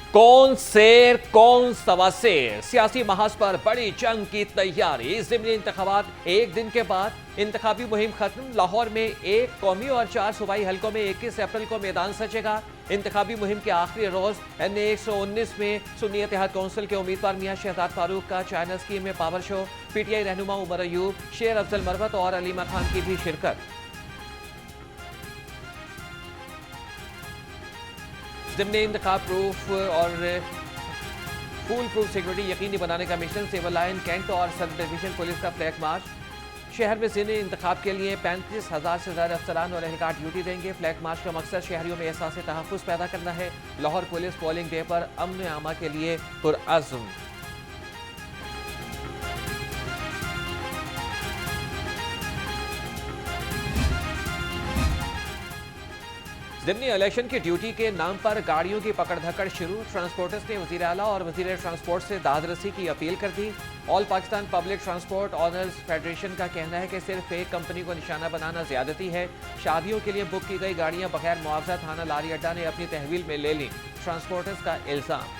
कौन शेर कौन सवा शेर, सियासी महाज पर बड़ी जंग की तैयारी। ज़िमनी इंतखाबात एक दिन के बाद इंतखाबी मुहिम खत्म। लाहौर में 1 कौमी और 4 सूबाई हलकों में 21 अप्रैल को मैदान सजेगा। इंतखाबी मुहिम के आखिरी रोज NA 119 में सुन्नी इत्तेहाद कौंसिल के उम्मीदवार मियां शहजाद फारूक का चाइना स्कीम में पावर शो। PTI रहनुमा उमर अयूब, शेर अफजल मरवत और अलीमा खान की भी शिरकत। ज़िमनी इंतखाब प्रूफ और फूल प्रूफ सिक्योरिटी यकीनी बनाने का मिशन। सिविल लाइन, कैंट और सदर डिवीजन पुलिस का फ्लैग मार्च। शहर में ज़िमनी इंतखाब के लिए 35,000 से ज़्यादा अफसरान और एहलकार ड्यूटी देंगे। फ्लैग मार्च का मकसद शहरियों में एहसास तहफ़्फ़ुज़ पैदा करना है। लाहौर पुलिस पोलिंग डे पर अमन आमा के लिए पुरअज़्म। ज़िमनी इलेक्शन की ड्यूटी के नाम पर गाड़ियों की पकड़ धकड़ शुरू। ट्रांसपोर्टर्स ने वज़ीर आला और वज़ीर ट्रांसपोर्ट से दादरसी की अपील कर दी। All Pakistan public transport owners federation का कहना है कि सिर्फ एक कंपनी को निशाना बनाना ज्यादती है। शादियों के लिए बुक की गई गाड़ियां बगैर मुआवजा थाना लारी अड्डा ने अपनी तहवील में ले ली, ट्रांसपोर्टर्स का इल्जाम।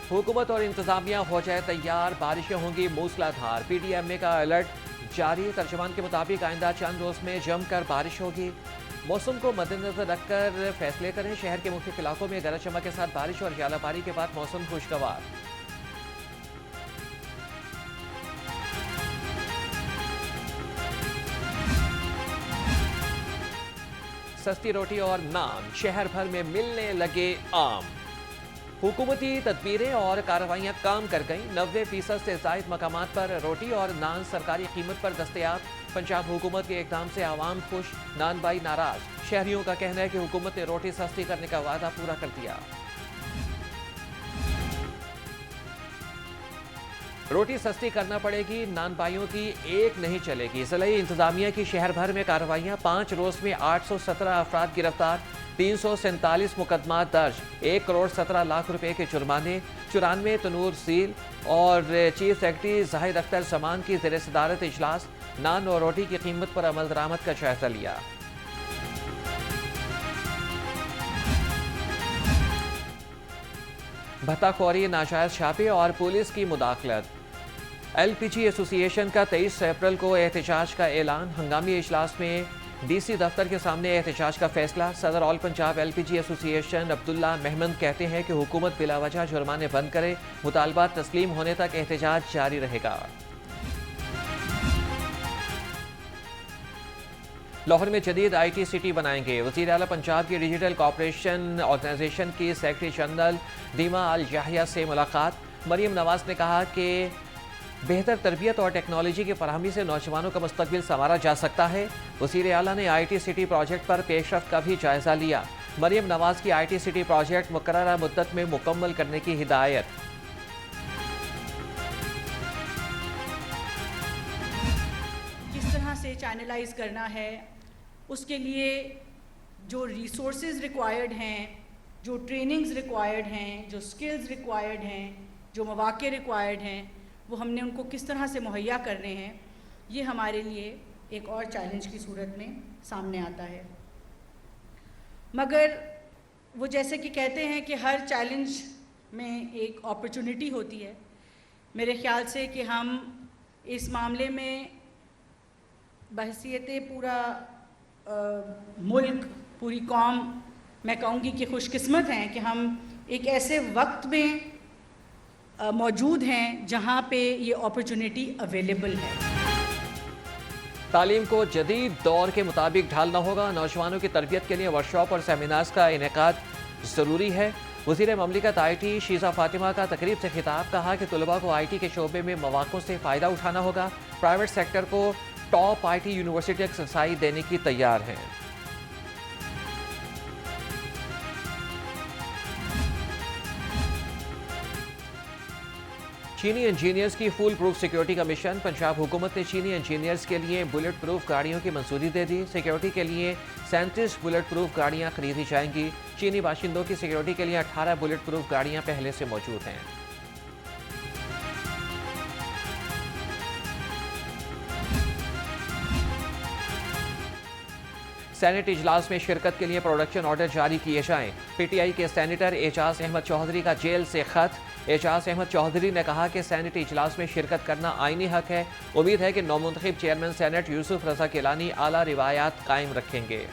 हुकूमत और इंतजामिया हो जाए तैयार, बारिशें होंगी मूसलाधार। PDMA का अलर्ट जारी। तर्जमान के मुताबिक आइंदा चंद रोज में जमकर बारिश होगी। मौसम को मद्देनजर रखकर फैसले करें। शहर के मुख्य इलाकों में गरज चमक के साथ बारिश और जालाबारी के बाद मौसम खुशगवार। सस्ती रोटी और नान शहर भर में मिलने लगे आम। हुकूमती तदबीरें और कार्रवाइयाँ काम कर गईं। 90% से जायद मकामात पर रोटी और नान सरकारी कीमत पर दस्तयाब। पंजाब हुकूमत के इकदाम से आवाम खुश, नान भाई नाराज। शहरियों का कहना है कि हुकूमत ने रोटी सस्ती करने का वादा पूरा कर दिया। रोटी सस्ती करना पड़ेगी, नान भाइयों की एक नहीं चलेगी। ज़िले इंतजामिया की शहर भर में कार्रवाइयाँ। 5 रोज में 817 अफराद गिरफ्तार, 347 मुकदमा दर्ज, 1 करोड़ 17 लाख रुपए के जुर्माने। 94 तनूर सील और चीफ सेक्रेटरी जाहिद अख्तर जमान की ज़ेर सदारत इजलास। नान और रोटी की कीमत पर अमल दरामद का जायजा लिया। भत्ताखोरी, नाजायज छापे और पुलिस की मुदाखलत। LPG एसोसिएशन का 23 अप्रैल को एहतजाज का ऐलान। हंगामी इजलास में DC दफ्तर के सामने एहतजाज का फैसला। सदर all Punjab LPG association Abdullah Mohammad कहते हैं कि हुकूमत बिलावजह जुर्माने बंद करे। मुतालबात तस्लीम होने तक एहतजाज जारी रहेगा। लाहौर में जदीद IT सिटी बनाएंगे। वज़ीर आला पंजाब की डिजिटल कॉपरेशन ऑर्गेनाइजेशन की सेक्रेटरी जनरल दीमा अल याहिया से मुलाकात। मरियम नवाज ने कहा कि बेहतर तरबियत और टेक्नोलॉजी की फराहमी से नौजवानों का मुस्तकबिल संवारा जा सकता है। वज़ीर आला ने IT सिटी प्रोजेक्ट पर पेशरफ्त का भी जायजा लिया। मरियम नवाज की IT सिटी प्रोजेक्ट मुकर्ररा मुद्दत में मुकम्मल करने की हिदायत। किस तरह से चैनलाइज करना है, उसके लिए जो रिसोर्सेज रिक्वायर्ड हैं, जो ट्रेनिंग्स रिक्वायर्ड हैं, जो स्किल्स रिक्वायर्ड हैं, जो मौक़े रिक्वायर्ड हैं, वो हमने उनको किस तरह से मुहैया करने हैं, ये हमारे लिए एक और चैलेंज की सूरत में सामने आता है। मगर वो जैसे कि कहते हैं कि हर चैलेंज में एक अपॉर्चुनिटी होती है। मेरे ख़्याल से कि हम इस मामले में बहसीयत पूरा मुल्क, पूरी कौम, मैं कहूँगी कि खुशकिस्मत हैं कि हम एक ऐसे वक्त में मौजूद हैं जहाँ पे ये अपॉर्चुनिटी अवेलेबल है। तालीम को जदीद दौर के मुताबिक ढालना होगा। नौजवानों की तरबियत के लिए वर्कशॉप और सेमिनार्स का इनेकाद ज़रूरी है। वज़ीर ममलिकत IT शीज़ा फातिमा का तकरीब से खिताब। कहा कि तलबा को IT के शोबे में मौक़ों से फ़ायदा उठाना होगा। प्राइवेट सेक्टर को टॉप IT यूनिवर्सिटी एक्सरसाइज देने की तैयार है। चीनी इंजीनियर्स की फुल प्रूफ सिक्योरिटी का मिशन। पंजाब हुकूमत ने चीनी इंजीनियर्स के लिए बुलेट प्रूफ गाड़ियों की मंजूरी दे दी। सिक्योरिटी के लिए 37 बुलेट प्रूफ गाड़ियां खरीदी जाएंगी। चीनी बाशिंदों की सिक्योरिटी के लिए 18 बुलेट प्रूफ गाड़ियां पहले से मौजूद हैं। सेनेट इजलास में शिरकत के लिए प्रोडक्शन ऑर्डर जारी किए जाएं। पीटीआई के सेनेटर एजाज अहमद चौधरी का जेल से खत। एजाज अहमद चौधरी ने कहा कि सेनेट इजलास में शिरकत करना आईनी हक है। उम्मीद है कि नौमुंतखब चेयरमैन सेनेट यूसुफ रजा गिलानी आला रिवायात कायम रखेंगे।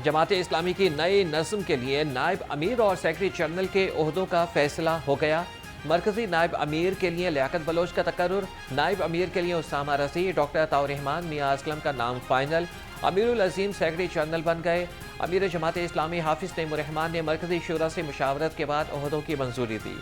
जमात इस्लामी की नई नस्म के लिए नायब अमीर और सेक्रेटरी जनरल के ओहदों का फैसला हो गया। मरकजी नायब अमीर के लिए लियाकत बलोच का तकर्रुर, नायब अमीर के लिए उसामा रजी, डॉक्टर अताउर रहमान, मियां असलम का नाम फाइनल। अमीरुल अजीम सेक्रेटरी जनरल बन गए। अमीर जमात इस्लामी हाफिज तैमूर रहमान ने मरकजी शूरा से मुशावरत के बाद ओहदों की मंजूरी दी।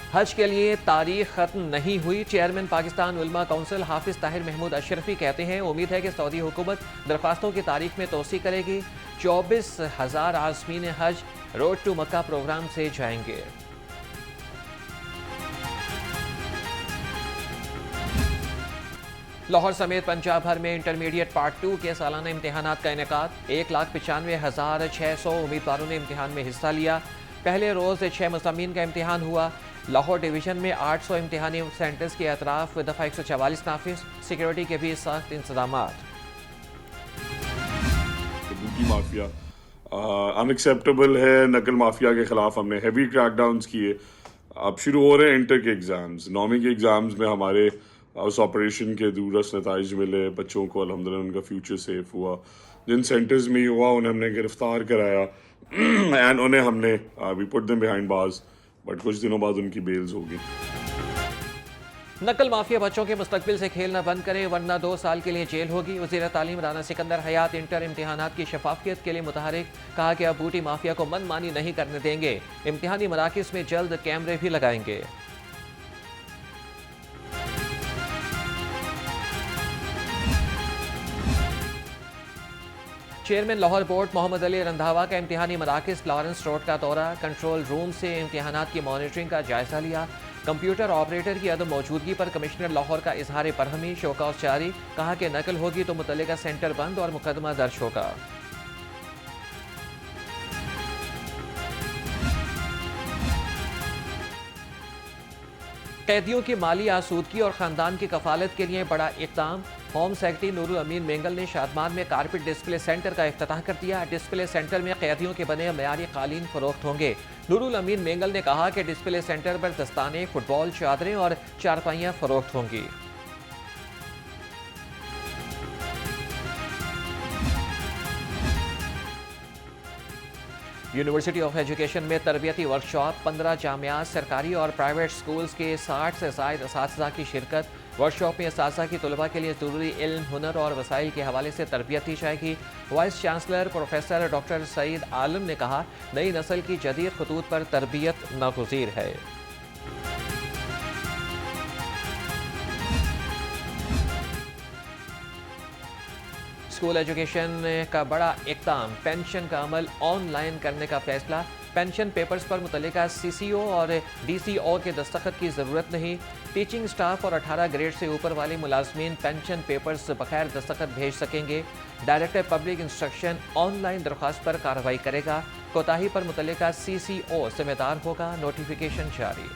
हज के लिए तारीख खत्म नहीं हुई। चेयरमैन पाकिस्तान उलमा काउंसिल हाफिज ताहिर महमूद अशरफी कहते हैं, उम्मीद है कि सऊदी हुकूमत दरख्वास्तों की तारीख में तोसी करेगी। 24,000 आज़मीन हज रोड टू मक्का प्रोग्राम से जाएंगे। लाहौर समेत पंजाब भर में इंटरमीडिएट पार्ट 2 के सालाना इम्तिहानात का इनेकाद। 1,95,600 उम्मीदवारों ने इम्तिहान में हिस्सा लिया। पहले रोज 6 मज़ामीन का इम्तिहान हुआ। लाहौर डिवीजन में 800 इम्तिहानी सेंटर्स के अतराफ दफ़ा 144 नाफिज। सिक्योरिटी के भी सख्त इंतजामात। माफिया अनएक्सेप्टेबल है। नकल माफिया के खिलाफ हमने हैवी क्रैकडाउन्स किए। अब शुरू हो रहे हैं इंटर के एग्ज़ाम्स। 9वीं के एग्ज़ाम्स में हमारे उस ऑपरेशन के दूरदर्श नताइज मिले। बच्चों को अल्हम्दुलिल्लाह उनका फ्यूचर सेफ हुआ। जिन सेंटर्स में हुआ उन्हें हमने गिरफ्तार कराया एंड उन्हें हमने we put them behind bars, but कुछ दिनों बाद उनकी बेल्स होगी। नकल माफिया बच्चों के मुस्तकबिल से खेलना बंद करे वरना 2 साल के लिए जेल होगी। वज़ीर तालीम राना सिकंदर हयात इंटर इम्तिहानात की शफाफियत के लिए मुतहरिक, कहा कि अब बूटी माफिया को मनमानी नहीं करने देंगे। इम्तिहानी मराकिज़ में जल्द कैमरे भी लगाएंगे। चेयरमैन लाहौर बोर्ड मोहम्मद अली रंधावा का इम्तिहानी मराकिज़ लॉरेंस रोड का दौरा। कंट्रोल रूम से इम्तिहानात की मॉनिटरिंग का जायजा लिया। कंप्यूटर ऑपरेटर की अदम मौजूदगी पर कमिश्नर लाहौर का इजहार बरहमी, शोकॉज जारी, कहा कि नकल होगी तो मुतल्लिका सेंटर बंद और मुकदमा दर्ज होगा। कैदियों की माली आसूदगी और खानदान की कफालत के लिए बड़ा इक़दाम। होम सेक्रेटरी नूरुल अमीन मेंगल ने शादमान में कारपेट डिस्प्ले सेंटर का इफ्तिताह कर दिया। डिस्प्ले सेंटर में कैदियों के बने मयारी कालीन फरोख्त होंगे। नूरुल अमीन मेंगल ने कहा कि डिस्प्ले सेंटर पर दस्ताने, फुटबॉल, चादरें और चारपाइयां फरोख्त होंगी। यूनिवर्सिटी ऑफ एजुकेशन में तरबियती वर्कशॉप। 15 जामियात, सरकारी और प्राइवेट स्कूल्स के 60 से ज़ायद असातिज़ा की शिरकत। वर्कशॉप में असातिज़ा की तलबा के लिए ज़रूरी इल्म, हुनर और वसाइल के हवाले से तरबियत दी जाएगी। Vice chancellor professor doctor Saeed Alam ने कहा, नई नस्ल की जदीद खतूत पर तरबियत नागुज़ीर है। स्कूल एजुकेशन का बड़ा इक़दाम, पेंशन का अमल ऑनलाइन करने का फैसला। पेंशन पेपर्स पर मुतल्लिका CCO और DCO के दस्तखत की ज़रूरत नहीं। टीचिंग स्टाफ और 18 ग्रेड से ऊपर वाले मुलाजमीन पेंशन पेपर्स बगैर दस्तखत भेज सकेंगे। डायरेक्टर पब्लिक इंस्ट्रक्शन ऑनलाइन दरख्वास्त पर कार्रवाई करेगा। कोताही पर मुतल्लिका CCO जिम्मेदार होगा। नोटिफिकेशन जारी।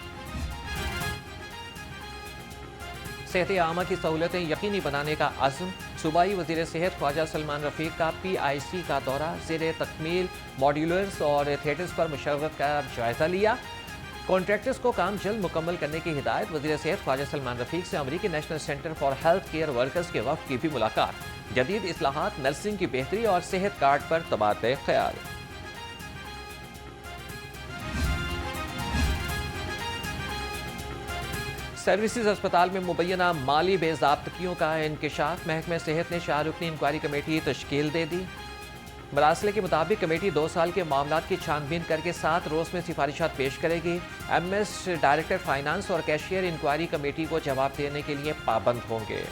सेहत आमा की सहूलतें यकीनी बनाने का अज़्म। सूबाई वज़ीर सेहत ख्वाजा सलमान रफ़ीक का PIC का दौरा। ज़ेरे तकमील मॉड्यूलर्स और थिएटर्स पर मुशावरत का जायज़ा लिया। कॉन्ट्रैक्टर्स को काम जल्द मुकम्मल करने की हिदायत। वज़ीर सेहत ख्वाजा सलमान रफ़ीक से अमरीकी national centre for health care workers के वफ़द की भी मुलाकात। जदीद इस्लाहात, नर्सिंग की बेहतरी और सेहत कार्ड पर तबादले ख्याल। सर्विसेज अस्पताल में मुबैना माली बेज़ाब्तगियों का इंकशाफ। महकमे सेहत ने 4 रुकनी इंक्वायरी कमेटी तश्कील दे दी। मरासले के मुताबिक कमेटी 2 साल के मामलात की छानबीन करके 7 रोज़ में सिफारिशात पेश करेगी। MS डायरेक्टर फाइनेंस और कैशियर इंक्वायरी कमेटी को जवाब देने के लिए पाबंद होंगे।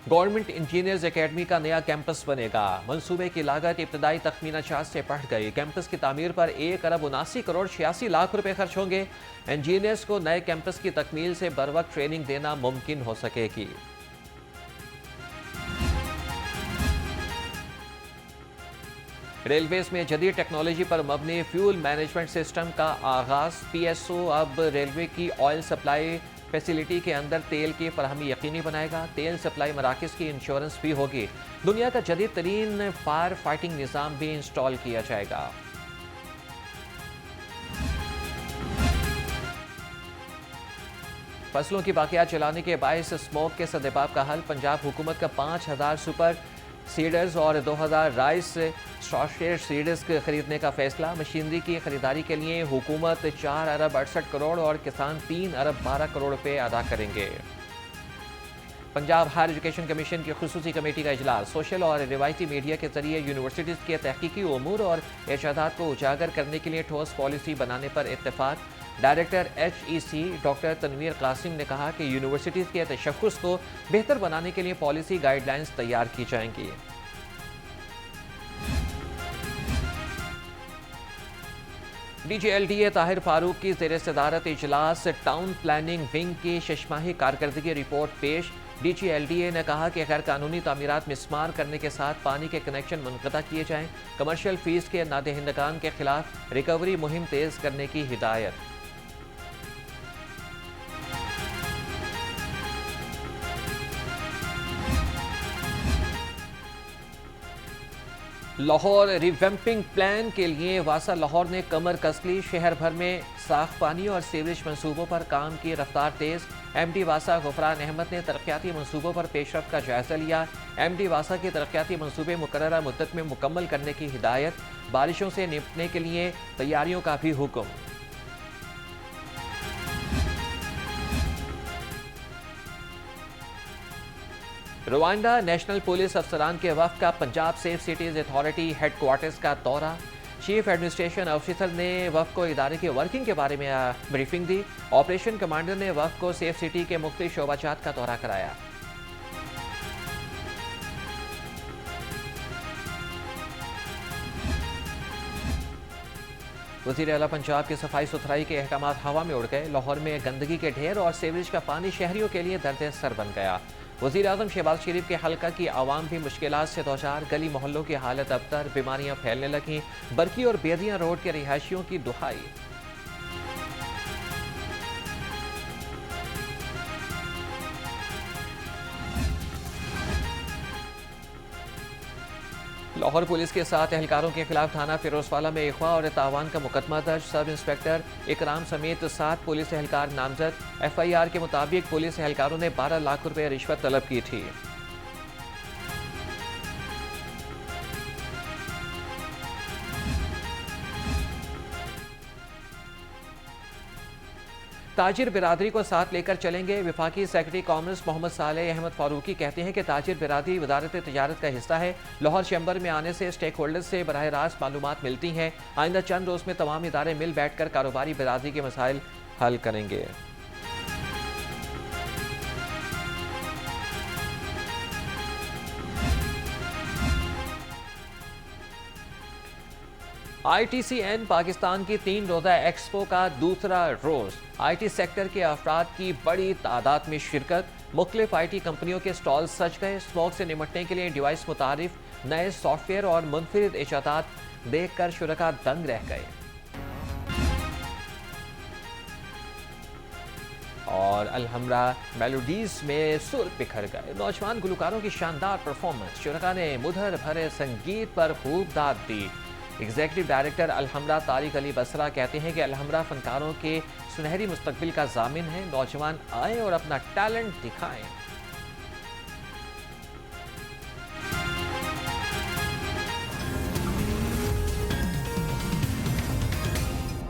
गवर्नमेंट इंजीनियर्स एकेडमी का नया कैंपस बनेगा। मंसूबे की लागत इब्तदाई तखमीना 4 से बढ़ गई। कैंपस की तामीर पर 1,79,86,00,000 रुपए खर्च होंगे। इंजीनियर्स को नए कैंपस की तकमील से बरवक्त ट्रेनिंग देना मुमकिन हो सकेगी। रेलवेज में जदीद टेक्नोलॉजी पर मबनी फ्यूल मैनेजमेंट सिस्टम का आगाज। PSO अब रेलवे की ऑयल सप्लाई फैसिलिटी के अंदर तेल की फराहमी यकीनी बनाएगा। तेल सप्लाई मराकज़ की इंश्योरेंस भी होगी। दुनिया का जदीद तरीन फायर फाइटिंग निज़ाम भी इंस्टॉल किया जाएगा। फसलों की बाकियात चलाने के बायस स्मोक के सदेबाब का हल। पंजाब हुकूमत का 5,000 सुपर सीडर्स और 2,000 राइस स्टॉशेर सीडर्स खरीदने का फैसला। मशीनरी की खरीदारी के लिए हुकूमत 4 अरब 68 करोड़ और किसान 3 अरब 12 करोड़ रुपए अदा करेंगे। पंजाब हायर एजुकेशन कमीशन की खुसूसी कमेटी का इजलास। सोशल और रिवायती मीडिया के जरिए यूनिवर्सिटीज़ के तहकीकी उमूर और इरशादात को उजागर करने के लिए ठोस पॉलिसी बनाने पर इत्तेफाक। Director HEC doctor Tanveer Qasim ने कहा कि यूनिवर्सिटीज़ के तशख़्ख़ुस को बेहतर बनाने के लिए पॉलिसी गाइडलाइंस तैयार की जाएंगी। DGLDA ताहिर फारूक की ज़ेर सदारत इजलास। टाउन प्लानिंग विंग की शशमाही कारकर्दगी रिपोर्ट पेश। DGLDA ने कहा कि गैर कानूनी तामीरात मिसमार करने के साथ पानी के कनेक्शन मुनक़ता किए जाएँ। कमर्शियल फीस के नादहिंदगान के खिलाफ रिकवरी मुहिम तेज़ करने की हिदायत। लाहौर रिवैम्पिंग प्लान के लिए वासा लाहौर ने कमर कस ली। शहर भर में साफ पानी और सीवरेज मंसूबों पर काम की रफ्तार तेज। MD वासा गुफरान अहमद ने तरक्याती मंसूबों पर पेशरफ्त का जायजा लिया। MD वासा के तरक्याती मंसूबे मुकर्ररा मुद्दत में मुकम्मल करने की हिदायत। बारिशों से निपटने के लिए तैयारियों का भी हुक्म। रवांडा नेशनल पुलिस अफसरान के वफ़द का Punjab safe cities authority headquarters का दौरा। चीफ एडमिनिस्ट्रेशन ऑफिसर ने वफ़द को इदारे की वर्किंग के बारे में ब्रीफिंग दी। ऑपरेशन कमांडर ने वफ़द को सेफ सिटी के मुख्तलिफ शोबाजात का दौरा कराया। वज़ीर आला पंजाब के सफाई सुथराई के अहकाम हवा में उड़ गए। लाहौर में गंदगी के ढेर और सीवरेज का पानी शहरियों के लिए दर्द सर बन गया। वज़ीर आज़म शहबाज शरीफ के हल्का की आवाम भी मुश्किलात से दोचार। गली मोहल्लों की हालत अबतर। बीमारियां फैलने लगीं। बरकी और बेदियां रोड के रिहायशियों की दुहाई। लाहौर पुलिस के 7 एहलकारों के खिलाफ थाना फिरोजवाला में अगवा और तावान का मुकदमा दर्ज। सब इंस्पेक्टर इकराम समेत 7 पुलिस एहलकार नामजद। FIR के मुताबिक पुलिस एहलकारों ने 12 लाख रुपए रिश्वत तलब की थी। ताजिर बिरादरी को साथ लेकर चलेंगे। वफाकी सेक्रेटरी कॉमर्स मोहम्मद सालेह अहमद फारूकी कहते हैं कि ताजिर बिरादरी वजारत तजारत का हिस्सा है। लाहौर चैम्बर में आने से स्टेक होल्डर्स से बराह रास्त मालूमात मिलती हैं। आइंदा चंद रोज़ में तमाम इदारे मिल बैठ कर कारोबारी बिरादरी के मसाइल हल करेंगे। ITCN पाकिस्तान की 3 रोज़ा एक्सपो का दूसरा रोज़। IT सेक्टर के अफराद की बड़ी तादाद में शिरकत। मुख्तलिफ IT कंपनियों के स्टॉल सज गए। स्मोक से निपटने के लिए डिवाइस मुतारिफ, नए सॉफ्टवेयर और मुनफरिद इजादात देख कर शुरका दंग रह गए। और अलहमरा मेलोडीज में सुर बिखर गए। नौजवान गुलकारों की शानदार परफॉर्मेंस। शुरका ने मुधर भरे संगीत पर खूब दाद दी। एग्जीक्यूटिव डायरेक्टर अलहमरा तारिक अली बसरा कहते हैं कि अलहमरा फनकारों के सुनहरी मुस्तकबिल का जामिन है। नौजवान आए और अपना टैलेंट दिखाएं।